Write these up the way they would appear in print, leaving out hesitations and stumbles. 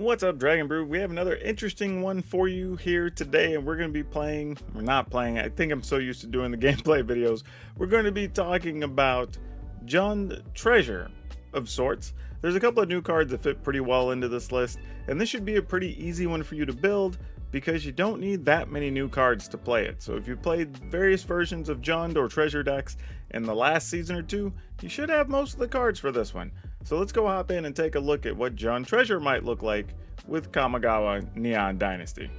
What's up, Dragon Brew? We have another interesting one for you here today, and we're going to be playing, we're not playing, I think I'm so used to doing the gameplay videos. We're going to be talking about JUND Treasure of sorts. There's a couple of new cards that fit pretty well into this list, and this should be a pretty easy one for you to build because you don't need that many new cards to play it. So if you played various versions of JUND or Treasure decks in the last season or two, you should have most of the cards for this one. So let's go hop in and take a look at what JUND Treasure might look like with Kamigawa Neon Dynasty.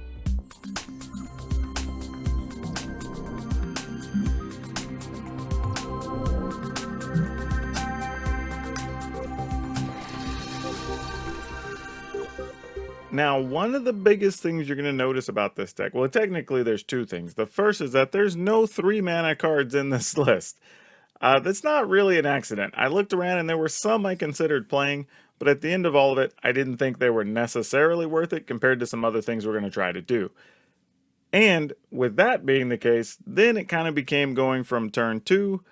Now, one of the biggest things you're going to notice about this deck, well, technically there's two things. The first is that there's no 3-mana cards in this list. That's not really an accident. I looked around and there were some I considered playing, but at the end of all of it, I didn't think they were necessarily worth it compared to some other things we're going to try to do. And with that being the case, then it kind of became going from turn 2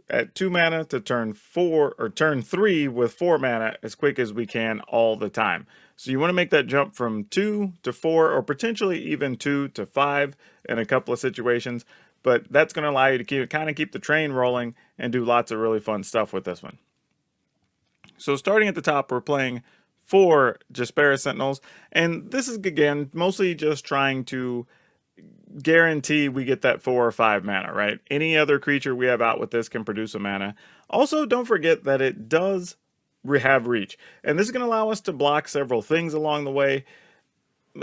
at 2 mana to turn 4 or turn 3 with 4 mana as quick as we can all the time. So you want to make that jump from 2 to 4 or potentially even 2 to 5 in a couple of situations. But that's going to allow you to keep the train rolling and do lots of really fun stuff with this one. So starting at the top, we're playing 4 Jaspera Sentinels. And this is, again, mostly just trying to guarantee we get that 4 or 5 mana, right? Any other creature we have out with this can produce a mana. Also, don't forget that it does have reach. And this is going to allow us to block several things along the way.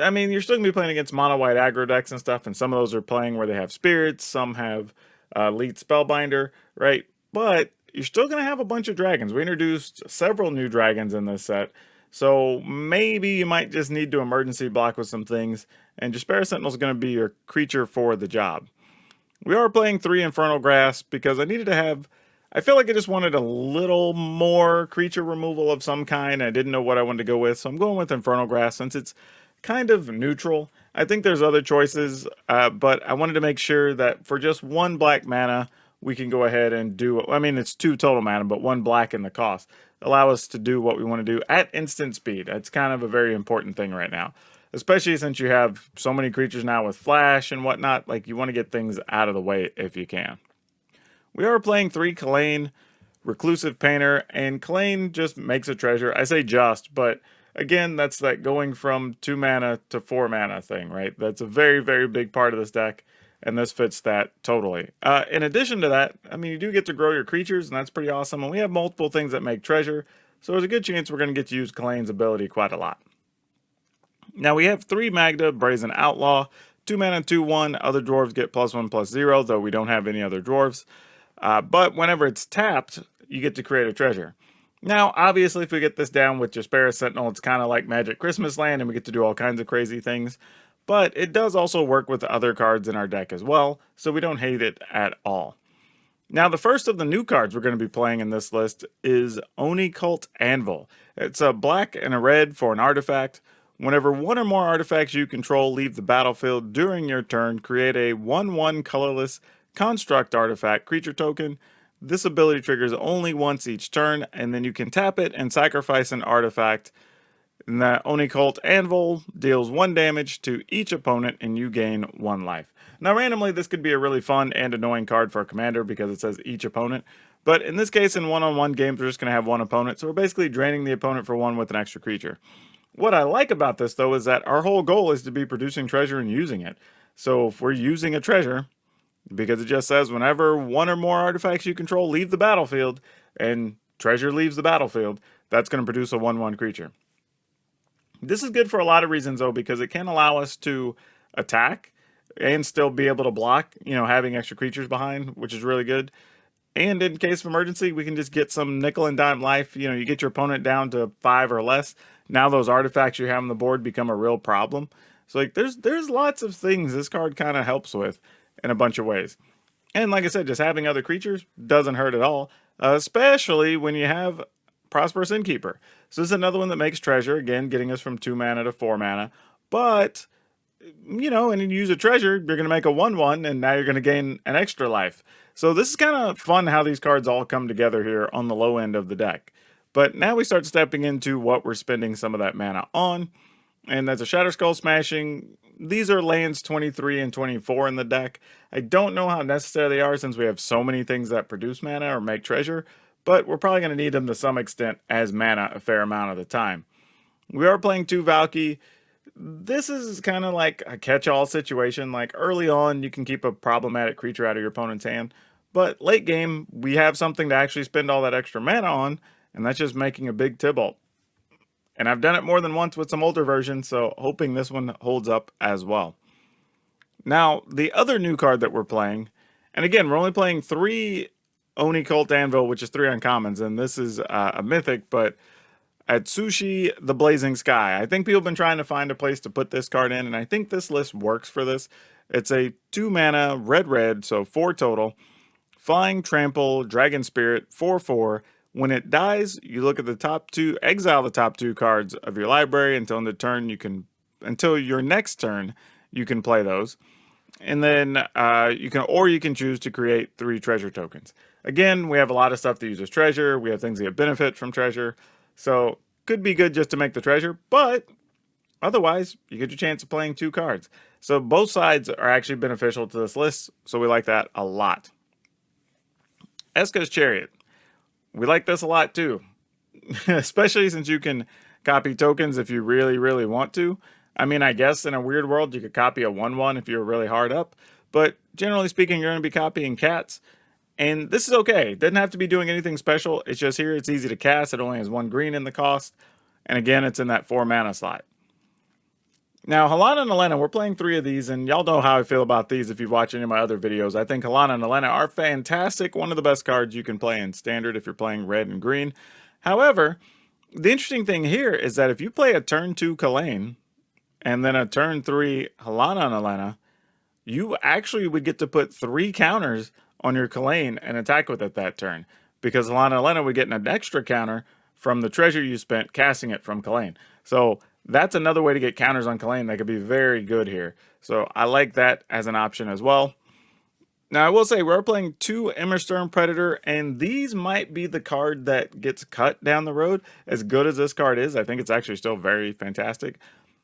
I mean, you're still going to be playing against mono-white aggro decks and stuff, and some of those are playing where they have spirits, some have elite spellbinder, right? But you're still going to have a bunch of dragons. We introduced several new dragons in this set, so maybe you might just need to emergency block with some things, and Jaspera Sentinel is going to be your creature for the job. We are playing 3 Infernal Grasp because I needed to have, I feel like I just wanted a little more creature removal of some kind. I didn't know what I wanted to go with, so I'm going with Infernal Grasp since it's kind of neutral. I think there's other choices, but I wanted to make sure that for just 1 black mana, we can go ahead and do, I mean, it's 2 total mana, but 1 black in the cost. Allow us to do what we want to do at instant speed. That's kind of a very important thing right now, especially since you have so many creatures now with flash and whatnot. Like, you want to get things out of the way if you can. We are playing 3 Kalain, Reclusive Painter, and Kalain just makes a treasure. I say just, but again, that's that going from 2 mana to 4 mana thing, right? That's a very, very big part of this deck, and this fits that totally. In addition to that, I mean, you do get to grow your creatures, and that's pretty awesome, and we have multiple things that make treasure, so there's a good chance we're going to get to use Kalain's ability quite a lot. Now, we have 3 Magda, Brazen Outlaw, 2 mana, 2/1. Other dwarves get +1/+0, though we don't have any other dwarves. But whenever it's tapped, you get to create a treasure. Now, obviously, if we get this down with Jaspera Sentinel, it's kind of like Magic Christmas Land, and we get to do all kinds of crazy things. But it does also work with the other cards in our deck as well, so we don't hate it at all. Now, the first of the new cards we're going to be playing in this list is Oni Cult Anvil. It's a black and a red for an artifact. Whenever 1 or more artifacts you control leave the battlefield during your turn, create a 1/1 colorless construct artifact creature token. This ability triggers only once each turn, and then you can tap it and sacrifice an artifact. And the Oni Cult Anvil deals 1 damage to each opponent, and you gain 1 life. Now, randomly, this could be a really fun and annoying card for a commander because it says each opponent. But in this case, in one-on-one games, we're just going to have 1 opponent, so we're basically draining the opponent for 1 with an extra creature. What I like about this, though, is that our whole goal is to be producing treasure and using it. So if we're using a treasure, because it just says whenever 1 or more artifacts you control leave the battlefield, and treasure leaves the battlefield, that's going to produce a 1/1 creature. This is good for a lot of reasons, though, because it can allow us to attack and still be able to block, you know, having extra creatures behind, which is really good. And in case of emergency, we can just get some nickel and dime life. You know, you get your opponent down to 5 or less. Now those artifacts you have on the board become a real problem. So, like, there's lots of things this card kind of helps with in a bunch of ways. And like I said, just having other creatures doesn't hurt at all, especially when you have Prosperous Innkeeper. So this is another one that makes treasure, again, getting us from 2 mana to 4 mana. But, you know, and you use a treasure, you're going to make a 1/1, and now you're going to gain an extra life. So this is kind of fun how these cards all come together here on the low end of the deck. But now we start stepping into what we're spending some of that mana on, and that's a Shatter Skull Smashing. These are lands 23 and 24 in the deck. I don't know how necessary they are since we have so many things that produce mana or make treasure, but we're probably going to need them to some extent as mana a fair amount of the time. We are playing 2 Valky. This is kind of like a catch-all situation. Like early on, you can keep a problematic creature out of your opponent's hand, but late game, we have something to actually spend all that extra mana on, and that's just making a big Tibalt. And I've done it more than once with some older versions, so hoping this one holds up as well. Now, the other new card that we're playing, and again, we're only playing 3 Oni Cult Anvil, which is 3 uncommons, and this is a mythic, but Atsushi the Blazing Sky. I think people have been trying to find a place to put this card in, and I think this list works for this. It's a 2 mana, red, so 4 total. Flying, Trample, Dragon Spirit, 4/4. When it dies, you look at the top 2, exile the top 2 cards of your library until your next turn you can play those. And then you can choose to create 3 treasure tokens. Again, we have a lot of stuff that uses treasure. We have things that benefit from treasure. So could be good just to make the treasure, but otherwise you get your chance of playing 2 cards. So both sides are actually beneficial to this list, so we like that a lot. Eska's Chariot. We like this a lot too, especially since you can copy tokens if you really, really want to. I mean, I guess in a weird world, you could copy a 1/1 if you're really hard up, but generally speaking, you're going to be copying cats. And this is okay. It doesn't have to be doing anything special. It's just here, it's easy to cast. It only has 1 green in the cost. And again, it's in that 4 mana slot. Now, Halana and Elena, we're playing 3 of these, and y'all know how I feel about these if you've watched any of my other videos. I think Halana and Elena are fantastic. One of the best cards you can play in Standard if you're playing red and green. However, the interesting thing here is that if you play a turn 2 Kalain, and then a turn 3 Halana and Elena, you actually would get to put 3 counters on your Kalain and attack with it that turn. Because Halana and Elena would get an extra counter from the treasure you spent casting it from Kalain. So that's another way to get counters on Kalain that could be very good here. So I like that as an option as well. Now I will say we're playing 2 Immersturm Predator, and these might be the card that gets cut down the road. As good as this card is, I think it's actually still very fantastic.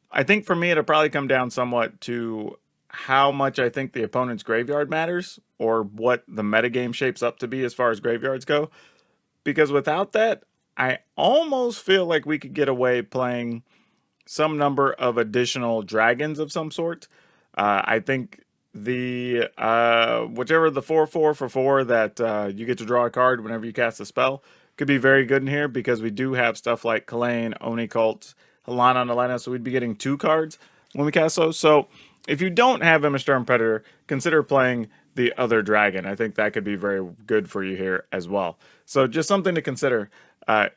I think for me it'll probably come down somewhat to how much I think the opponent's graveyard matters, or what the metagame shapes up to be as far as graveyards go. Because without that, I almost feel like we could get away playing some number of additional dragons of some sort. I think the whichever the 4/4 for 4 that you get to draw a card whenever you cast a spell could be very good in here, because we do have stuff like Kalain, Oni Cult, Halana and Elena, so we'd be getting 2 cards when we cast those. So if you don't have Immersturm Predator, consider playing the other dragon. I think that could be very good for you here as well. So just something to consider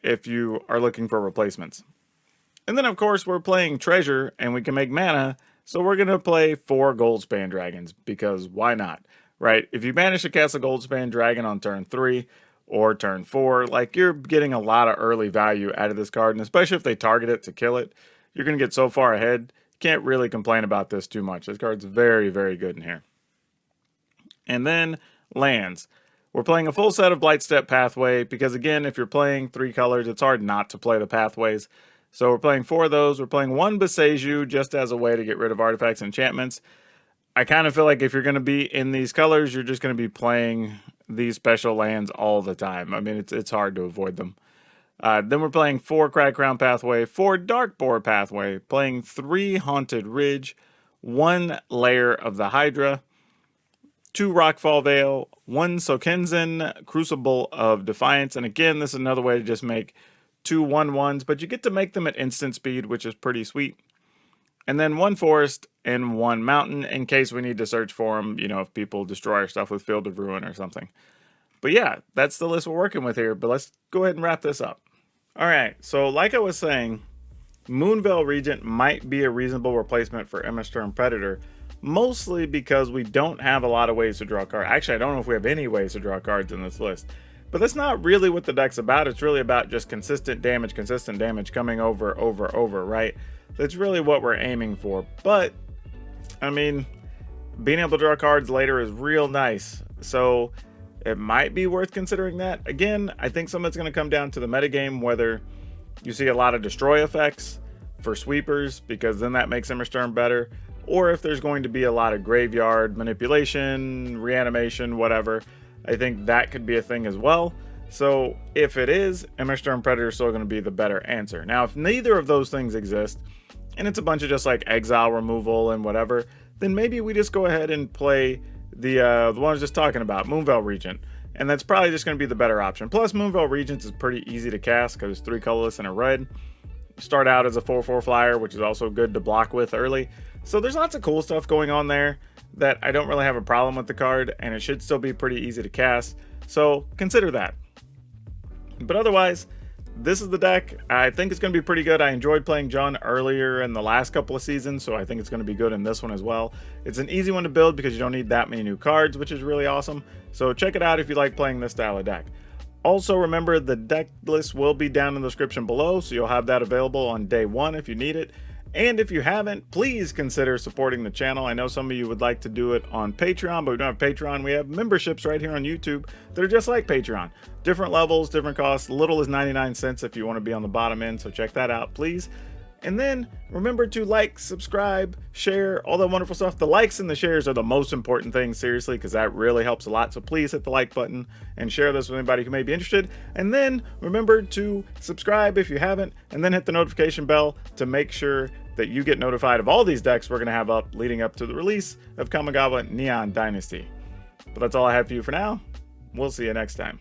if you are looking for replacements. And then, of course, we're playing treasure, and we can make mana, so we're going to play 4 Goldspan Dragons, because why not, right? If you manage to cast a Goldspan Dragon on turn 3 or turn 4, like, you're getting a lot of early value out of this card, and especially if they target it to kill it, you're going to get so far ahead. Can't really complain about this too much. This card's very, very good in here. And then lands. We're playing a full set of Blightstep Pathway, because again, if you're playing 3 colors, it's hard not to play the pathways. So we're playing 4 of those. We're playing 1 Boseiju just as a way to get rid of artifacts and enchantments. I kind of feel like if you're going to be in these colors, you're just going to be playing these special lands all the time. I mean, it's hard to avoid them. Then we're playing 4 Crag Crown Pathway, 4 Darkboar Pathway, playing 3 Haunted Ridge, 1 Lair of the Hydra, 2 Rockfall Veil, 1 Sokenzen Crucible of Defiance. And again, this is another way to just make 2 1/1s, but you get to make them at instant speed, which is pretty sweet. And then 1 Forest and 1 Mountain in case we need to search for them, you know, if people destroy our stuff with Field of Ruin or something. But yeah, that's the list we're working with here, but let's go ahead and wrap this up. Alright, so like I was saying, Moonveil Regent might be a reasonable replacement for Immersturm Predator, mostly because we don't have a lot of ways to draw cards. Actually, I don't know if we have any ways to draw cards in this list. But that's not really what the deck's about. It's really about just consistent damage coming over, right? That's really what we're aiming for. But, I mean, being able to draw cards later is real nice. So, it might be worth considering that. Again, I think some of it's going to come down to the metagame, whether you see a lot of destroy effects for sweepers, because then that makes Immersturm better, or if there's going to be a lot of graveyard manipulation, reanimation, whatever. I think that could be a thing as well. So if it is, Immersturm Predator is still going to be the better answer. Now, if neither of those things exist, and it's a bunch of just like exile removal and whatever, then maybe we just go ahead and play the one I was just talking about, Moonveil Regent. And that's probably just going to be the better option. Plus, Moonveil Regent is pretty easy to cast because it's 3 colorless and a red. You start out as a 4/4 flyer, which is also good to block with early. So there's lots of cool stuff going on there that I don't really have a problem with the card, and it should still be pretty easy to cast. So consider that. But otherwise, this is the deck. I think it's going to be pretty good. I enjoyed playing JUND earlier in the last couple of seasons, so I think it's going to be good in this one as well. It's an easy one to build because you don't need that many new cards, which is really awesome. So check it out if you like playing this style of deck. Also, remember the deck list will be down in the description below, so you'll have that available on day 1 if you need it. And if you haven't, please consider supporting the channel. I know some of you would like to do it on Patreon, but we don't have Patreon. We have memberships right here on YouTube that are just like Patreon. Different levels, different costs, little as 99 cents if you want to be on the bottom end, so check that out, please. And then remember to like, subscribe, share, all that wonderful stuff. The likes and the shares are the most important thing, seriously, because that really helps a lot. So please hit the like button and share this with anybody who may be interested. And then remember to subscribe if you haven't, and then hit the notification bell to make sure that you get notified of all these decks we're going to have up leading up to the release of Kamigawa Neon Dynasty. But that's all I have for you for now. We'll see you next time.